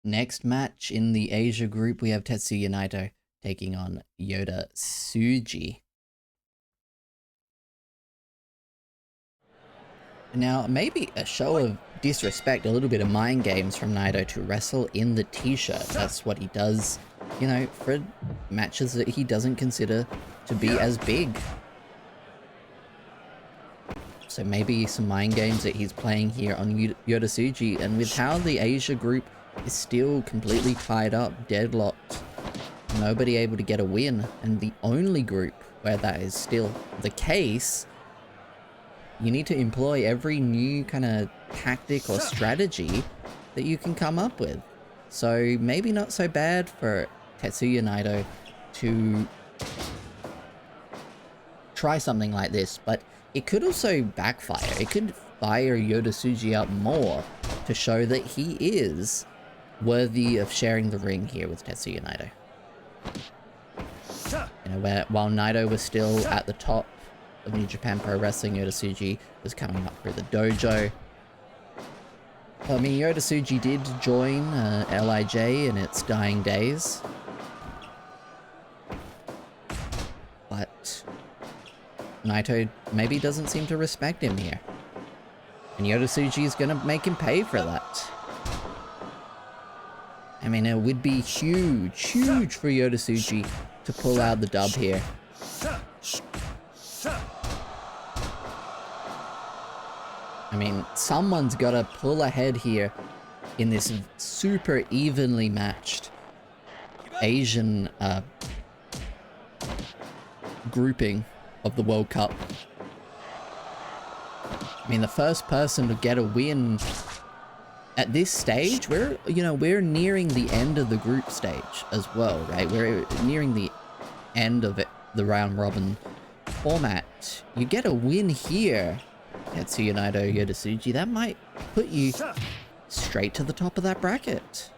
Next match in the Asia group, we have Tetsuya Naito taking on Yota Tsuji. Now, maybe a show of disrespect, a little bit of mind games from Naito to wrestle in the t-shirt. That's what he does, you know, for matches that he doesn't consider to be as big. So maybe some mind games that he's playing here on Yota Tsuji, and with how the Asia group is still completely tied up, deadlocked, nobody able to get a win, and the only group where that is still the case, you need to employ every new kind of tactic or strategy that you can come up with. So maybe not so bad for Tetsuya Naito to try something like this, but it could also backfire. It could fire Yota Tsuji up more to show that he is worthy of sharing the ring here with Tetsuya Naito. You know, while Naito was still at the top of New Japan Pro Wrestling, Yota Tsuji was coming up through the dojo. Well, I mean, Yota Tsuji did join LIJ in its dying days, but Naito maybe doesn't seem to respect him here, and Yota Tsuji is going to make him pay for that. I mean, it would be huge for Yota Tsuji to pull out the dub here. I mean, someone's got to pull ahead here in this super evenly matched Asian grouping of the World Cup. I mean, the first person to get a win at this stage, we're nearing the end of the group stage as well, right? We're nearing the end of it, the round robin format. You get a win here, Tetsuya Naito, Yota Tsuji, that might put you straight to the top of that bracket.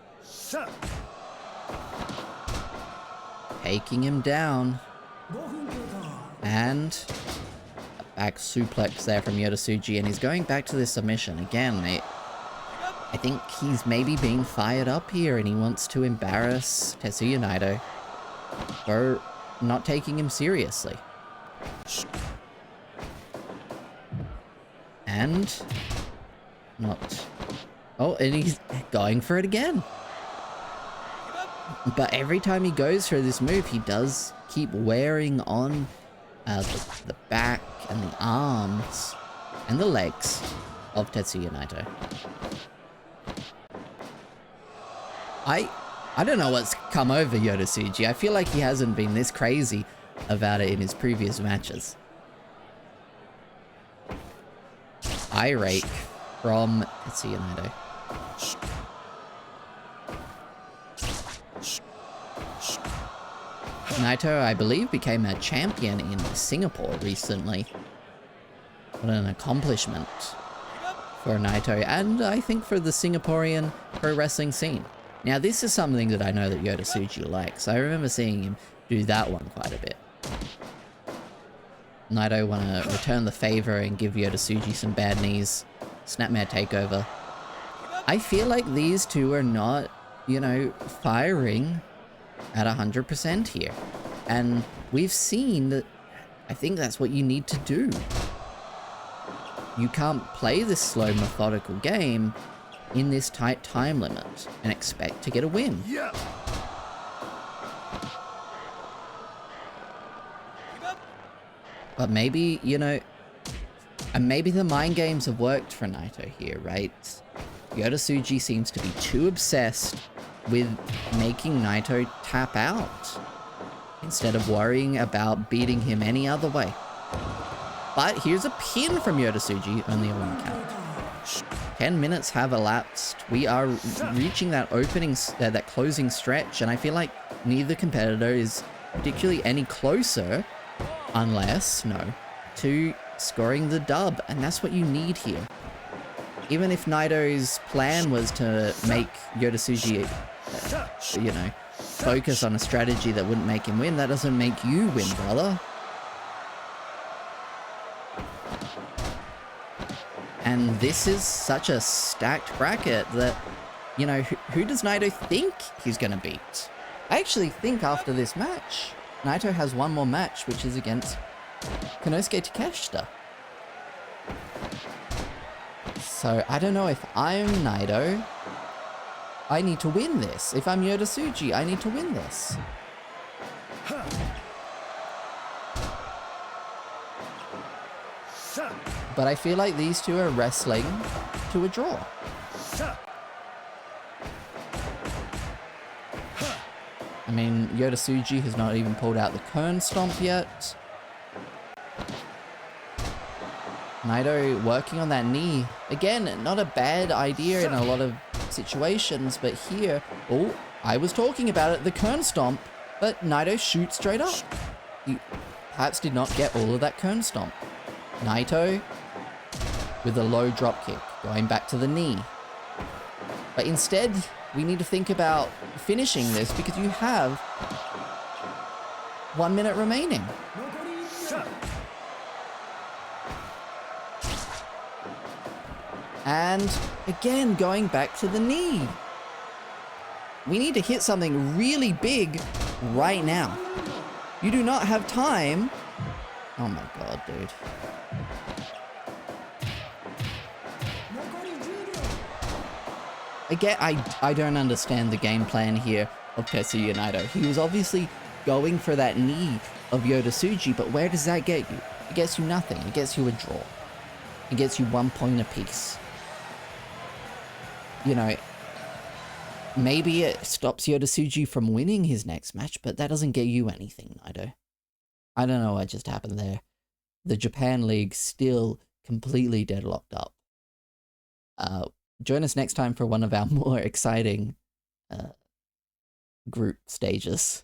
Taking him down. And a back suplex there from Yota Tsuji, and he's going back to this submission. Again, I think he's maybe being fired up here, and he wants to embarrass Tetsuya Naito for not taking him seriously. And not... Oh, and he's going for it again. But every time he goes for this move, he does keep wearing on the back and the arms and the legs of Tetsuya Naito. I don't know what's come over Yota Tsuji. I feel like he hasn't been this crazy about it in his previous matches. Irate from Tetsuya Naito. Naito, I believe, became a champion in Singapore recently. What an accomplishment for Naito, and I think for the Singaporean pro wrestling scene. Now, this is something that I know that Yota Tsuji likes. I remember seeing him do that one quite a bit. Naito want to return the favor and give Yota Tsuji some bad knees. Snapmare takeover. I feel like these two are not, you know, firing at 100% here. And we've seen that I think that's what you need to do. You can't play this slow, methodical game in this tight time limit and expect to get a win. Yeah. But maybe, you know, and maybe the mind games have worked for Naito here, right? Yota Tsuji seems to be too obsessed with making Naito tap out instead of worrying about beating him any other way. But here's a pin from Yota Tsuji, only a 1 count. 10 minutes have elapsed. We are reaching that opening, that closing stretch, and I feel like neither competitor is particularly any closer, unless, to scoring the dub, and that's what you need here. Even if Naito's plan was to make Yota Tsuji, you know, focus on a strategy that wouldn't make him win, that doesn't make you win, brother. And this is such a stacked bracket that you know, who does Naito think he's going to beat? I actually think after this match, Naito has one more match, which is against Konosuke Takeshita. So I don't know if I'm Naito, I need to win this. If I'm Yota Tsuji, I need to win this. But I feel like these two are wrestling to a draw. I mean, Yota Tsuji has not even pulled out the Kern Stomp yet. Naito working on that knee. Again, not a bad idea in a lot of situations, but here, oh, I was talking about it, the Kern Stomp, but Naito shoots straight up. He perhaps did not get all of that Kern Stomp. Naito with a low drop kick, going back to the knee. But instead, we need to think about finishing this because you have 1 minute remaining. And again, going back to the knee. We need to hit something really big right now. You do not have time. Oh my god, dude. Again, I don't understand the game plan here of Tetsuya Naito. He was obviously going for that knee of Yota Tsuji, but where does that get you? It gets you nothing. It gets you a draw. It gets you 1 point apiece. You know, maybe it stops Yota Tsuji from winning his next match, but that doesn't get you anything, Naito. I don't know what just happened there. The Japan League still completely deadlocked up. Join us next time for one of our more exciting group stages.